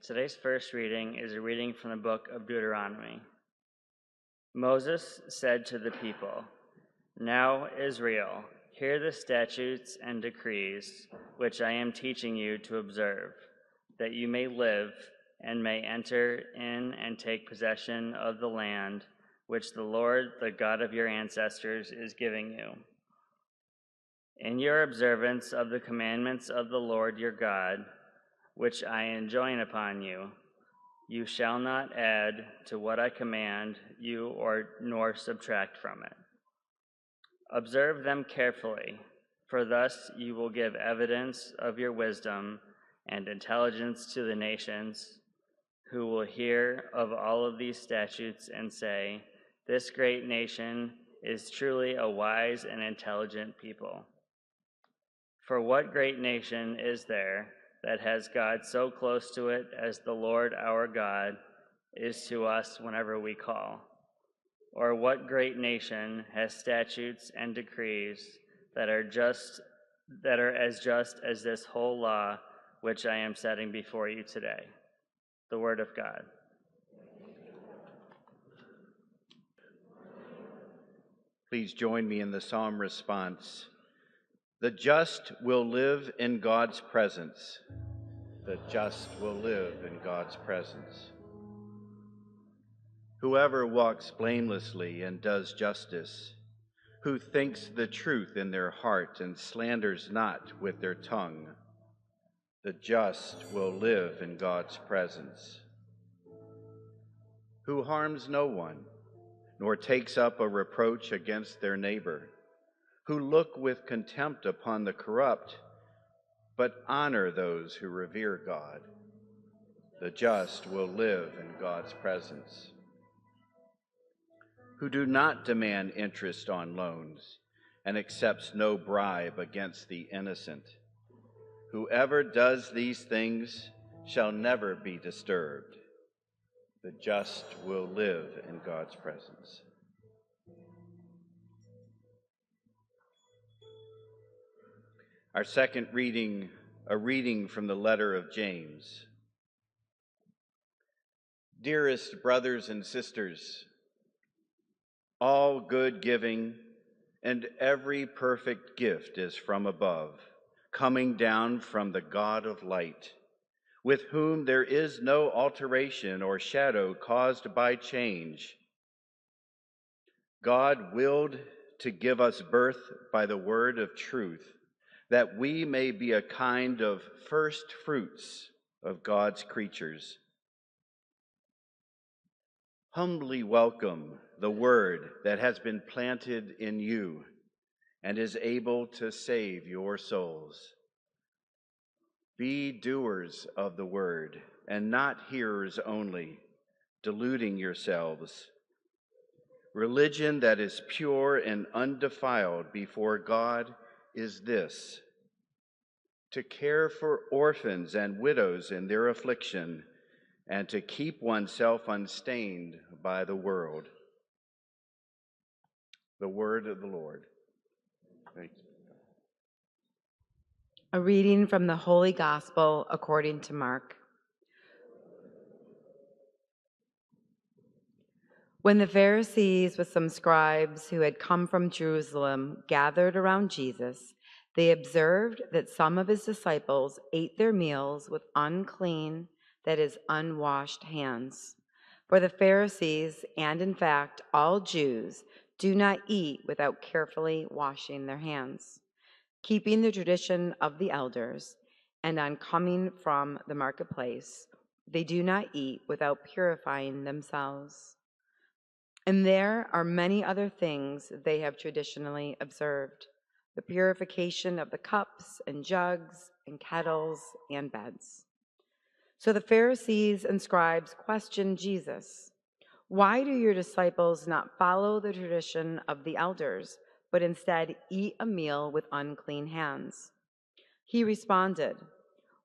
Today's first reading is a reading from the book of Deuteronomy. Moses said to the people, "Now, Israel, hear the statutes and decrees which I am teaching you to observe, that you may live and may enter in and take possession of the land which the Lord, the God of your ancestors, is giving you. In your observance of the commandments of the Lord your God, which I enjoin upon you, you shall not add to what I command you nor subtract from it. Observe them carefully, for thus you will give evidence of your wisdom and intelligence to the nations, who will hear of all of these statutes and say, 'This great nation is truly a wise and intelligent people.' For what great nation is there that has God so close to it as the Lord our God is to us whenever we call? Or what great nation has statutes and decrees that are as just as this whole law which I am setting before you today?" The word of God. Please join me in the psalm response. The just will live in God's presence. The just will live in God's presence. Whoever walks blamelessly and does justice, who thinks the truth in their heart and slanders not with their tongue, the just will live in God's presence. Who harms no one, nor takes up a reproach against their neighbor, who look with contempt upon the corrupt, but honor those who revere God. The just will live in God's presence. Who do not demand interest on loans and accepts no bribe against the innocent. Whoever does these things shall never be disturbed. The just will live in God's presence. Our second reading, a reading from the letter of James. Dearest brothers and sisters, all good giving and every perfect gift is from above, coming down from the God of light, with whom there is no alteration or shadow caused by change. God willed to give us birth by the word of truth, that we may be a kind of first fruits of God's creatures. Humbly welcome the word that has been planted in you and is able to save your souls. Be doers of the word and not hearers only, deluding yourselves. Religion that is pure and undefiled before God is this: to care for orphans and widows in their affliction, and to keep oneself unstained by the world. The word of the Lord. Thanks. A reading from the Holy Gospel according to Mark. When the Pharisees with some scribes who had come from Jerusalem gathered around Jesus, they observed that some of his disciples ate their meals with unclean, that is, unwashed hands. For the Pharisees, and in fact all Jews, do not eat without carefully washing their hands, keeping the tradition of the elders, and on coming from the marketplace, they do not eat without purifying themselves. And there are many other things they have traditionally observed: the purification of the cups and jugs and kettles and beds. So the Pharisees and scribes questioned Jesus, "Why do your disciples not follow the tradition of the elders, but instead eat a meal with unclean hands?" He responded,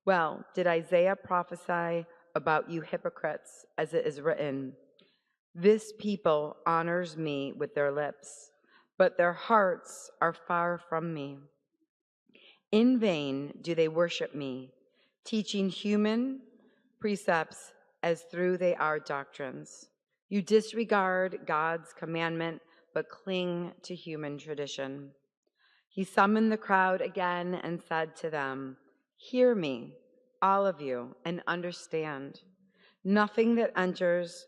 "Well, did Isaiah prophesy about you hypocrites, as it is written, 'This people honors me with their lips, but their hearts are far from me. In vain do they worship me, teaching human precepts as through they are doctrines. You disregard God's commandment, but cling to human tradition. He summoned the crowd again and said to them, "Hear me, all of you, and understand. Nothing that enters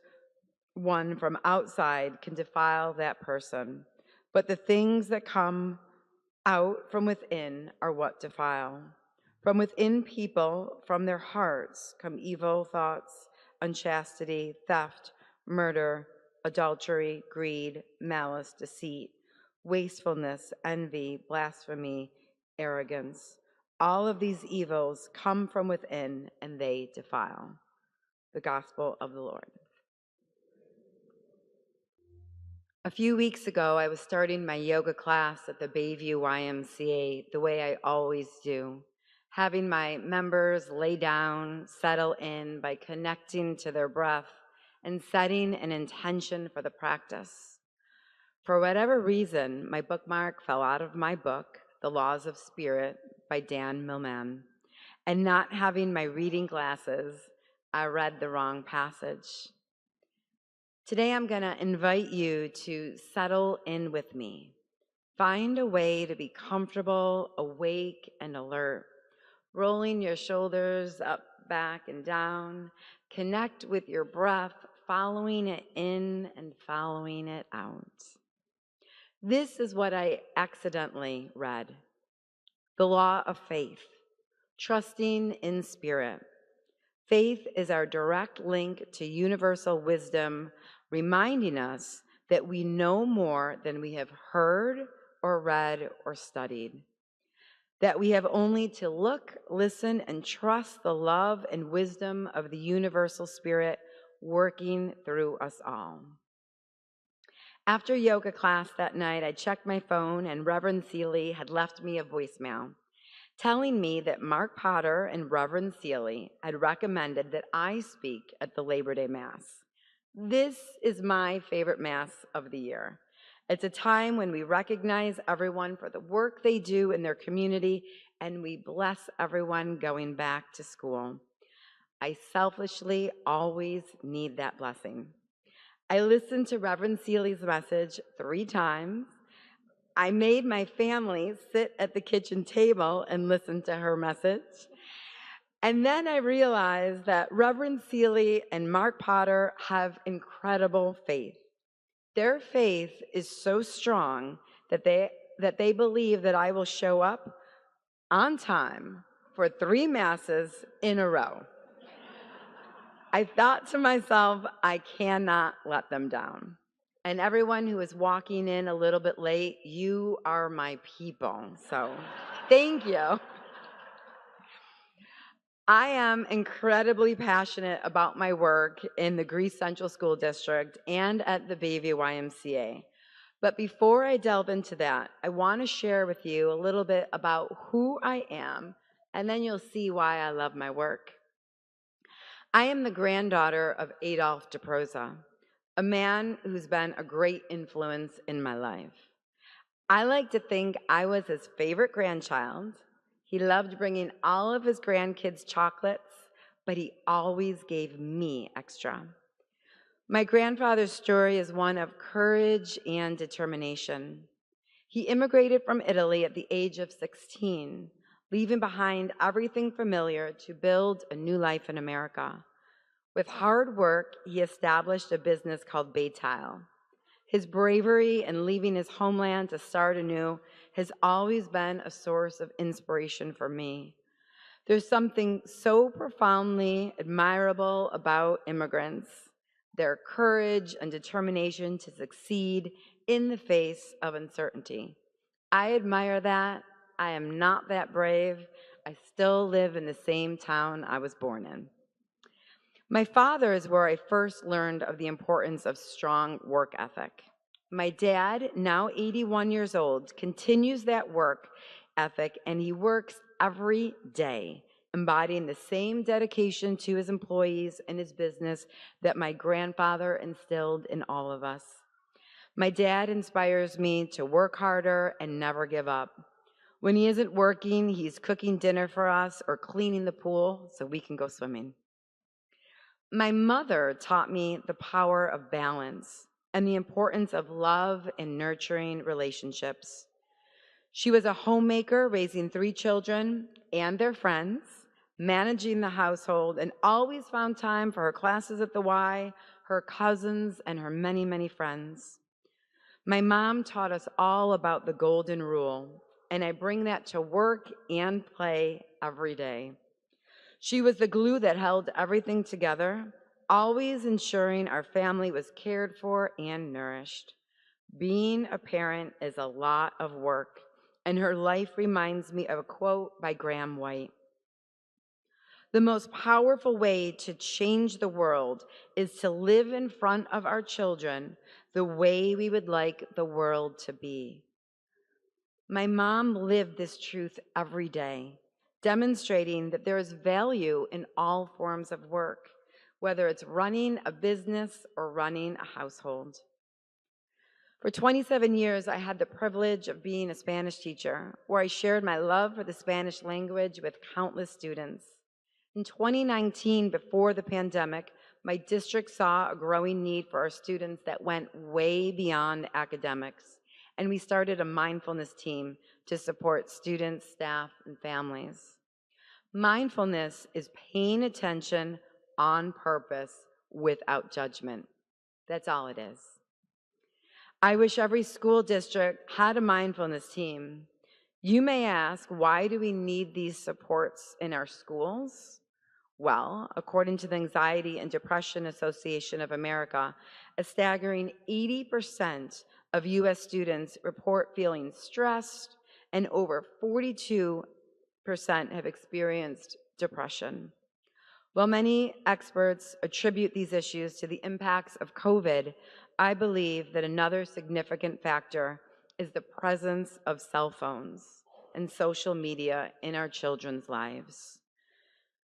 one from outside can defile that person, but the things that come out from within are what defile. From within people, from their hearts, come evil thoughts, unchastity, theft, murder, adultery, greed, malice, deceit, wastefulness, envy, blasphemy, arrogance. All of these evils come from within and they defile." The Gospel of the Lord. A few weeks ago, I was starting my yoga class at the Bayview YMCA the way I always do, having my members lay down, settle in by connecting to their breath and setting an intention for the practice. For whatever reason, my bookmark fell out of my book, The Laws of Spirit by Dan Millman, and not having my reading glasses, I read the wrong passage. Today, I'm going to invite you to settle in with me. Find a way to be comfortable, awake, and alert, rolling your shoulders up, back, and down. Connect with your breath, following it in and following it out. This is what I accidentally read. The law of faith, trusting in spirit. Faith is our direct link to universal wisdom, reminding us that we know more than we have heard or read or studied, that we have only to look, listen, and trust the love and wisdom of the universal spirit working through us all. After yoga class that night, I checked my phone and Reverend Seeley had left me a voicemail telling me that Mark Potter and Reverend Seeley had recommended that I speak at the Labor Day Mass. This is my favorite Mass of the year. It's a time when we recognize everyone for the work they do in their community, and we bless everyone going back to school. I selfishly always need that blessing. I listened to Reverend Seeley's message 3 times. I made my family sit at the kitchen table and listen to her message. And then I realized that Reverend Seeley and Mark Potter have incredible faith. Their faith is so strong that they believe that I will show up on time for 3 masses in a row. I thought to myself, I cannot let them down. And everyone who is walking in a little bit late, you are my people. So thank you. I am incredibly passionate about my work in the Greece Central School District and at the Bayview YMCA. But before I delve into that, I want to share with you a little bit about who I am, and then you'll see why I love my work. I am the granddaughter of Adolphe de Proza, a man who's been a great influence in my life. I like to think I was his favorite grandchild. He loved bringing all of his grandkids chocolates, but he always gave me extra. My grandfather's story is one of courage and determination. He immigrated from Italy at the age of 16, leaving behind everything familiar to build a new life in America. With hard work, he established a business called Baytile. His bravery in leaving his homeland to start anew has always been a source of inspiration for me. There's something so profoundly admirable about immigrants, their courage and determination to succeed in the face of uncertainty. I admire that. I am not that brave. I still live in the same town I was born in. My father is where I first learned of the importance of strong work ethic. My dad, now 81 years old, continues that work ethic, and he works every day, embodying the same dedication to his employees and his business that my grandfather instilled in all of us. My dad inspires me to work harder and never give up. When he isn't working, he's cooking dinner for us or cleaning the pool so we can go swimming. My mother taught me the power of balance and the importance of love and nurturing relationships. She was a homemaker, raising 3 children and their friends, managing the household, and always found time for her classes at the Y, her cousins, and her many, many friends. My mom taught us all about the golden rule, and I bring that to work and play every day. She was the glue that held everything together, always ensuring our family was cared for and nourished. Being a parent is a lot of work, and her life reminds me of a quote by Graham White. The most powerful way to change the world is to live in front of our children the way we would like the world to be. My mom lived this truth every day, demonstrating that there is value in all forms of work, whether it's running a business or running a household. For 27 years, I had the privilege of being a Spanish teacher, where I shared my love for the Spanish language with countless students. In 2019, before the pandemic, my district saw a growing need for our students that went way beyond academics, and we started a mindfulness team to support students, staff, and families. Mindfulness is paying attention on purpose without judgment. That's all it is. I wish every school district had a mindfulness team. You may ask, why do we need these supports in our schools? Well, according to the Anxiety and Depression Association of America, a staggering 80% of US students report feeling stressed, and over 42% have experienced depression. While many experts attribute these issues to the impacts of COVID, I believe that another significant factor is the presence of cell phones and social media in our children's lives.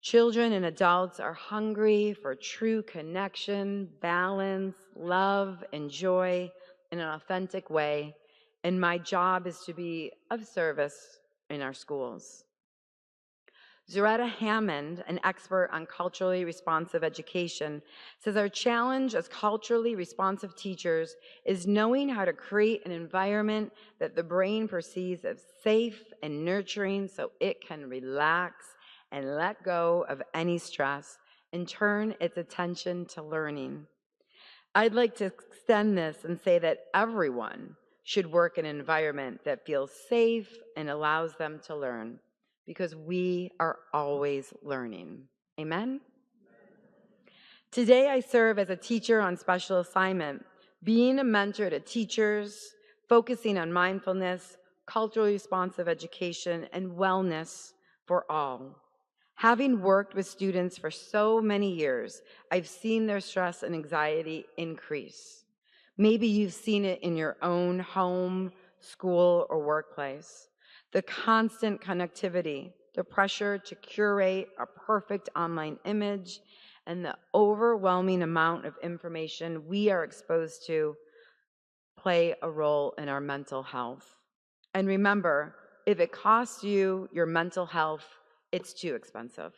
Children and adults are hungry for true connection, balance, love, and joy in an authentic way, and my job is to be of service in our schools. Zaretta Hammond, an expert on culturally responsive education, says our challenge as culturally responsive teachers is knowing how to create an environment that the brain perceives as safe and nurturing so it can relax and let go of any stress and turn its attention to learning. I'd like to extend this and say that everyone should work in an environment that feels safe and allows them to learn, because we are always learning. Amen? Today I serve as a teacher on special assignment, being a mentor to teachers, focusing on mindfulness, culturally responsive education, and wellness for all. Having worked with students for so many years, I've seen their stress and anxiety increase. Maybe you've seen it in your own home, school, or workplace. The constant connectivity, the pressure to curate a perfect online image, and the overwhelming amount of information we are exposed to play a role in our mental health. And remember, if it costs you your mental health, it's too expensive.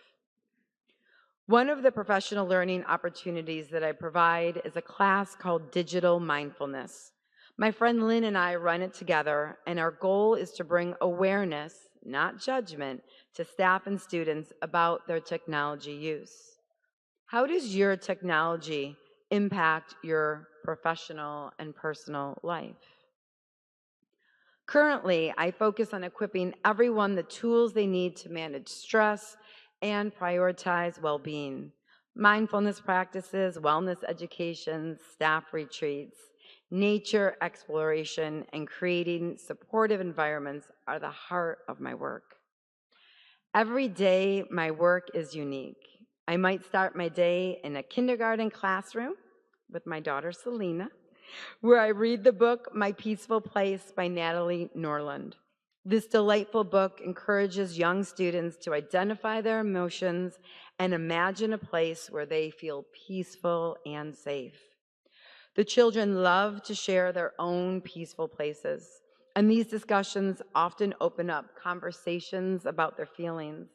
One of the professional learning opportunities that I provide is a class called Digital Mindfulness. My friend Lynn and I run it together, and our goal is to bring awareness, not judgment, to staff and students about their technology use. How does your technology impact your professional and personal life? Currently, I focus on equipping everyone the tools they need to manage stress and prioritize well-being. Mindfulness practices, wellness education, staff retreats, nature exploration, and creating supportive environments are the heart of my work. Every day, my work is unique. I might start my day in a kindergarten classroom with my daughter Selena, where I read the book My Peaceful Place by Natalie Norland. This delightful book encourages young students to identify their emotions and imagine a place where they feel peaceful and safe. The children love to share their own peaceful places, and these discussions often open up conversations about their feelings,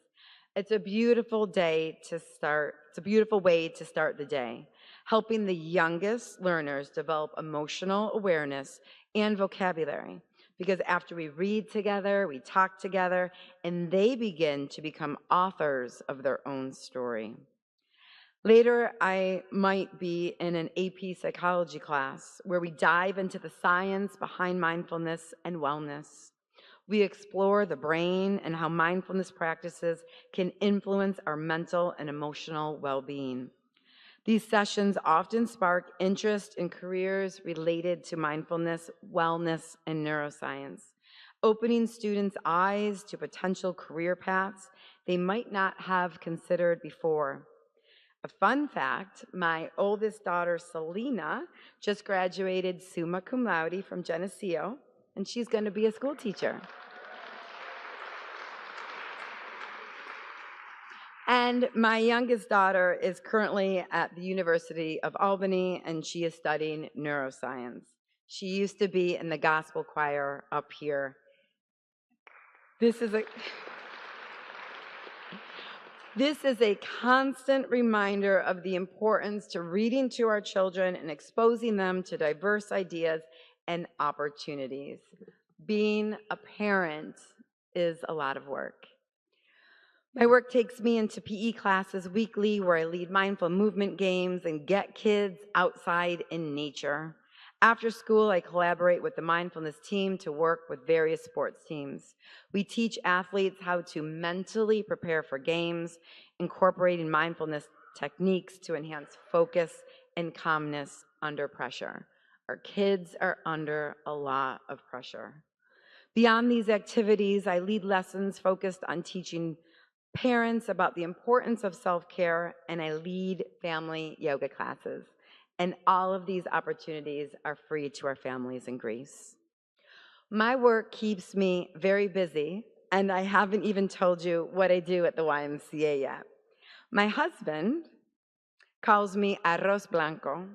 It's a beautiful day to start. It's a beautiful way to start the day, helping the youngest learners develop emotional awareness and vocabulary. Because after we read together, we talk together, and they begin to become authors of their own story. Later, I might be in an AP psychology class where we dive into the science behind mindfulness and wellness. We explore the brain and how mindfulness practices can influence our mental and emotional well-being. These sessions often spark interest in careers related to mindfulness, wellness, and neuroscience, opening students' eyes to potential career paths they might not have considered before. A fun fact, my oldest daughter, Selena, just graduated summa cum laude from Geneseo, and she's going to be a school teacher. And my youngest daughter is currently at the University of Albany, and she is studying neuroscience. She used to be in the gospel choir up here. This is a constant reminder of the importance to reading to our children and exposing them to diverse ideas and opportunities. Being a parent is a lot of work. My work takes me into PE classes weekly where I lead mindful movement games and get kids outside in nature. After school, I collaborate with the mindfulness team to work with various sports teams. We teach athletes how to mentally prepare for games, incorporating mindfulness techniques to enhance focus and calmness under pressure. Our kids are under a lot of pressure. Beyond these activities, I lead lessons focused on teaching parents about the importance of self-care, and I lead family yoga classes. And all of these opportunities are free to our families in Greece. My work keeps me very busy, and I haven't even told you what I do at the YMCA yet. My husband calls me arroz blanco,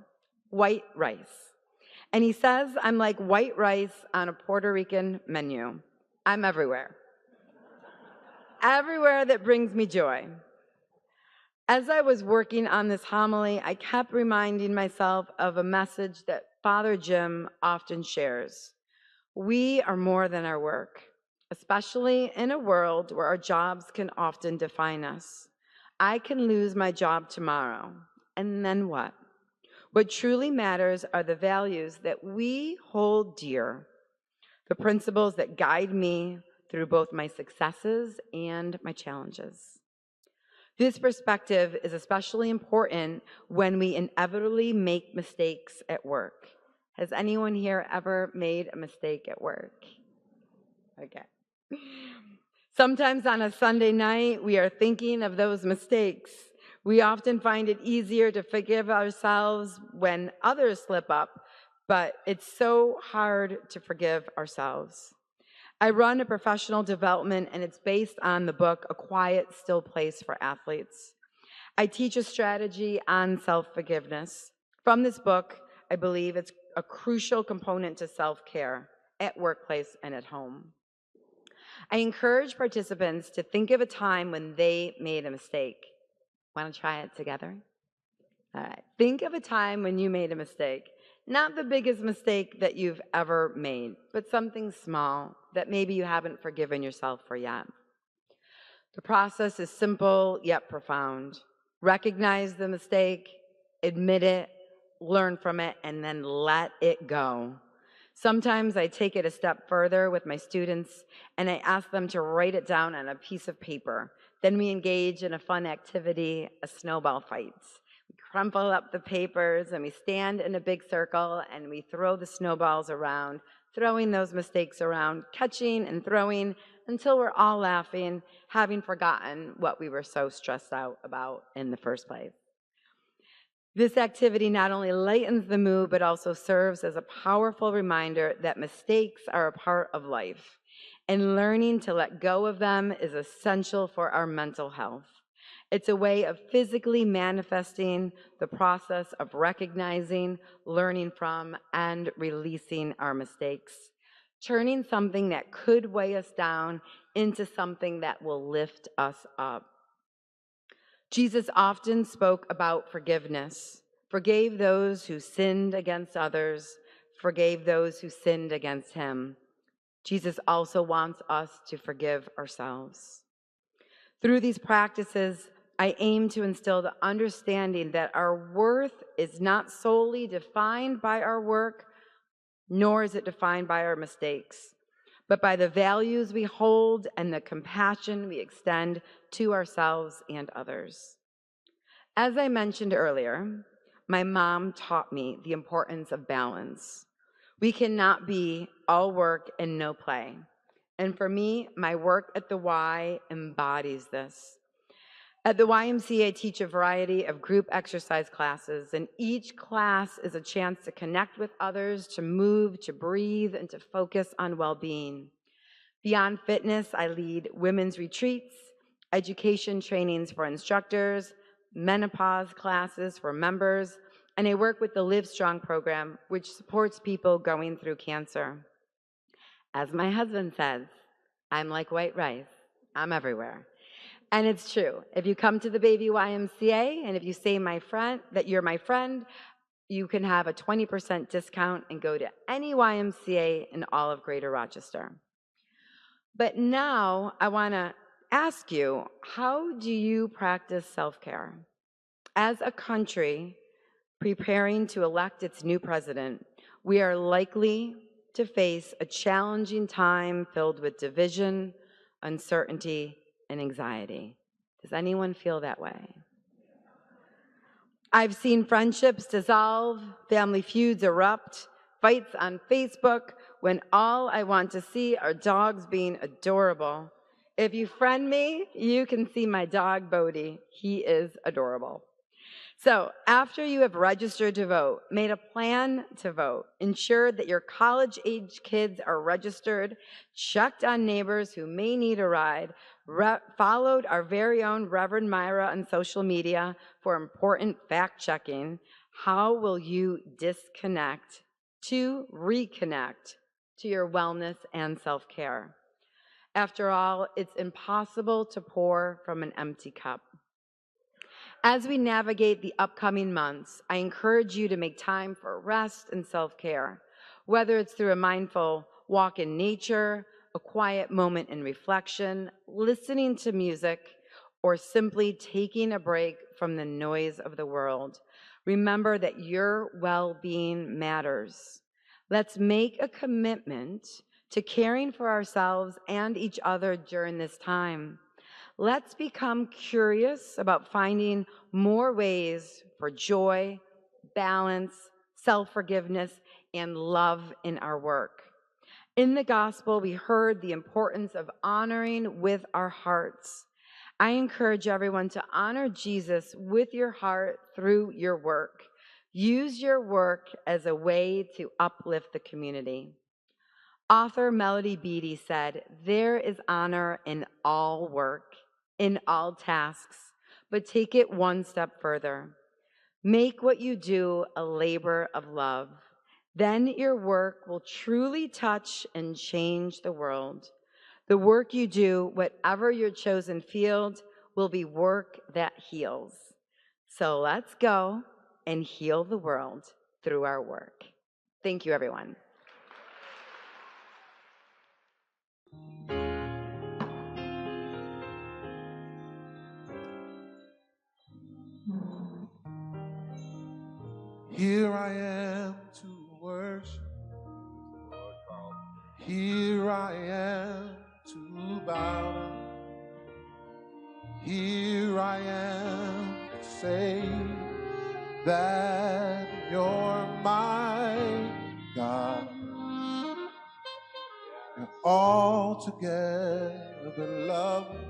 white rice. And he says I'm like white rice on a Puerto Rican menu. I'm everywhere. Everywhere that brings me joy. As I was working on this homily, I kept reminding myself of a message that Father Jim often shares. We are more than our work, especially in a world where our jobs can often define us. I can lose my job tomorrow, and then what? What truly matters are the values that we hold dear, the principles that guide me through both my successes and my challenges. This perspective is especially important when we inevitably make mistakes at work. Has anyone here ever made a mistake at work? Okay. Sometimes on a Sunday night, we are thinking of those mistakes. We often find it easier to forgive ourselves when others slip up, but it's so hard to forgive ourselves. I run a professional development, and it's based on the book, A Quiet, Still Place for Athletes. I teach a strategy on self-forgiveness. From this book, I believe it's a crucial component to self-care at workplace and at home. I encourage participants to think of a time when they made a mistake. Want to try it together? All right. Think of a time when you made a mistake. Not the biggest mistake that you've ever made, but something small that maybe you haven't forgiven yourself for yet. The process is simple yet profound. Recognize the mistake, admit it, learn from it, and then let it go. Sometimes I take it a step further with my students, and I ask them to write it down on a piece of paper. Then we engage in a fun activity, a snowball fight. We crumple up the papers, and we stand in a big circle, and we throw the snowballs around, throwing those mistakes around, catching and throwing until we're all laughing, having forgotten what we were so stressed out about in the first place. This activity not only lightens the mood, but also serves as a powerful reminder that mistakes are a part of life, and learning to let go of them is essential for our mental health. It's a way of physically manifesting the process of recognizing, learning from, and releasing our mistakes, turning something that could weigh us down into something that will lift us up. Jesus often spoke about forgiveness, forgave those who sinned against others, forgave those who sinned against him. Jesus also wants us to forgive ourselves. Through these practices, I aim to instill the understanding that our worth is not solely defined by our work, nor is it defined by our mistakes, but by the values we hold and the compassion we extend to ourselves and others. As I mentioned earlier, my mom taught me the importance of balance. We cannot be all work and no play. And for me, my work at the Y embodies this. At the YMCA, I teach a variety of group exercise classes, and each class is a chance to connect with others, to move, to breathe, and to focus on well-being. Beyond fitness, I lead women's retreats, education trainings for instructors, menopause classes for members, and I work with the Live Strong program, which supports people going through cancer. As my husband says, I'm like white rice. I'm everywhere. And it's true. If you come to the Baby YMCA and if you say that you're my friend, you can have a 20% discount and go to any YMCA in all of Greater Rochester. But now I want to ask you, how do you practice self-care? As a country preparing to elect its new president, we are likely to face a challenging time filled with division, uncertainty, and anxiety. Does anyone feel that way? I've seen friendships dissolve, family feuds erupt, fights on Facebook when all I want to see are dogs being adorable. If you friend me, you can see my dog, Bodie. He is adorable. So after you have registered to vote, made a plan to vote, ensured that your college-age kids are registered, checked on neighbors who may need a ride, followed our very own Reverend Myra on social media for important fact-checking, how will you disconnect to reconnect to your wellness and self-care? After all, it's impossible to pour from an empty cup. As we navigate the upcoming months, I encourage you to make time for rest and self-care, whether it's through a mindful walk in nature, a quiet moment in reflection, listening to music, or simply taking a break from the noise of the world. Remember that your well-being matters. Let's make a commitment to caring for ourselves and each other during this time. Let's become curious about finding more ways for joy, balance, self-forgiveness, and love in our work. In the gospel, we heard the importance of honoring with our hearts. I encourage everyone to honor Jesus with your heart through your work. Use your work as a way to uplift the community. Author Melody Beattie said, "There is honor in all work, in all tasks, but take it one step further. Make what you do a labor of love. Then your work will truly touch and change the world. The work you do, whatever your chosen field, will be work that heals. So let's go and heal the world through our work." Thank you, everyone. Here I am to worship. Here I am to bow down. Here I am to say that you're my God. You're altogether lovely.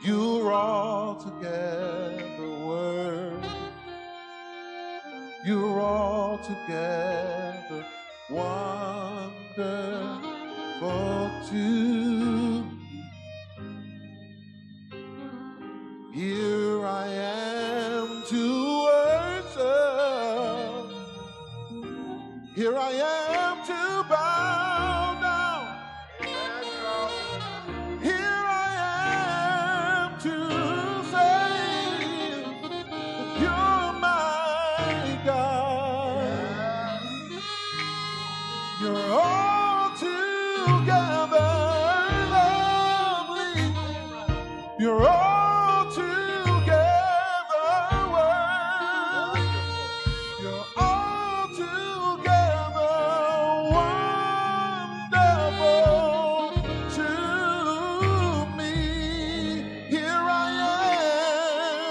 You're altogether worthy. You're altogether wonderful too. Here I am to worship. Here I am to bow down. Here I am to You're all together worthy. You're all together wonderful to me. Here I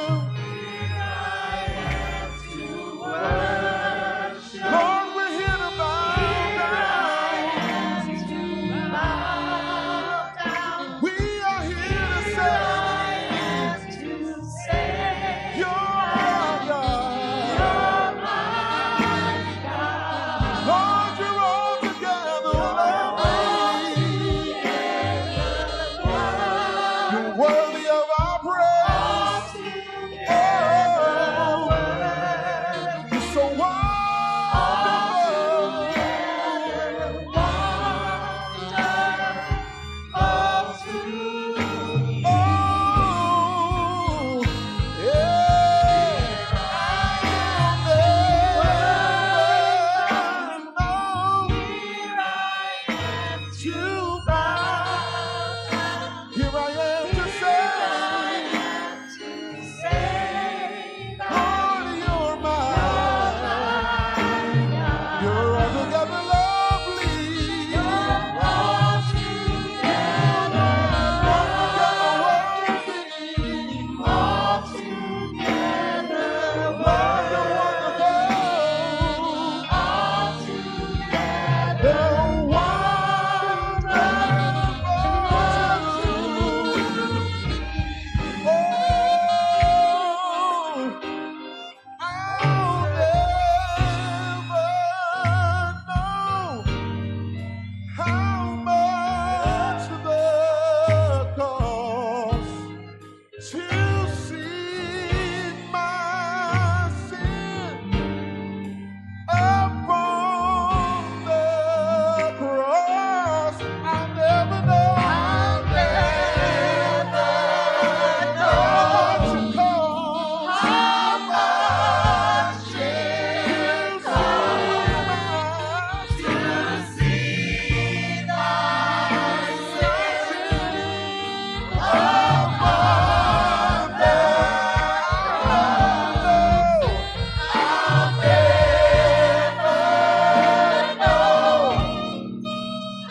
am. Here I am to worship. Lord, we're here to bow down. We are here to say, You're God. Lord, you're all together lovely. You're worthy of our praise. Oh, you're so Here I am to say, Lord, you're mine. You're altogether lovely. You're altogether worthy. Altogether wonderful. Altogether to see my sin upon the cross. I'll never know. I'll never know what it costs. How much it costs to see my sin upon the cross. I'll never know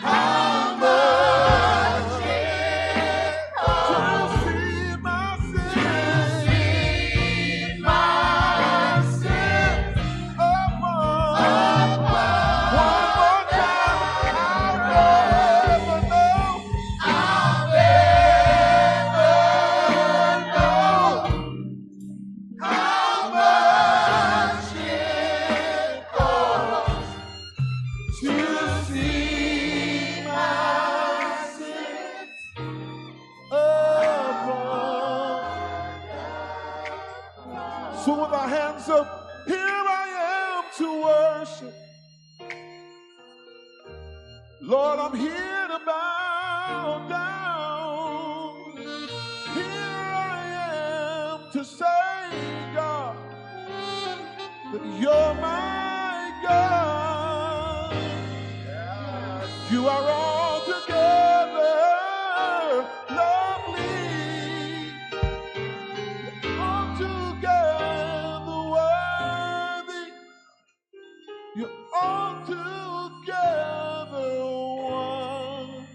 how much it costs to see my sins upon. One more time, I'll never know. I'll never know how much it costs to see my sins upon. So with our hands up, here I am to worship. Lord, I'm here to bow down. Here I am to say, God, that you're my God. You are all together lovely. You're all together worthy. You're all together wonderful.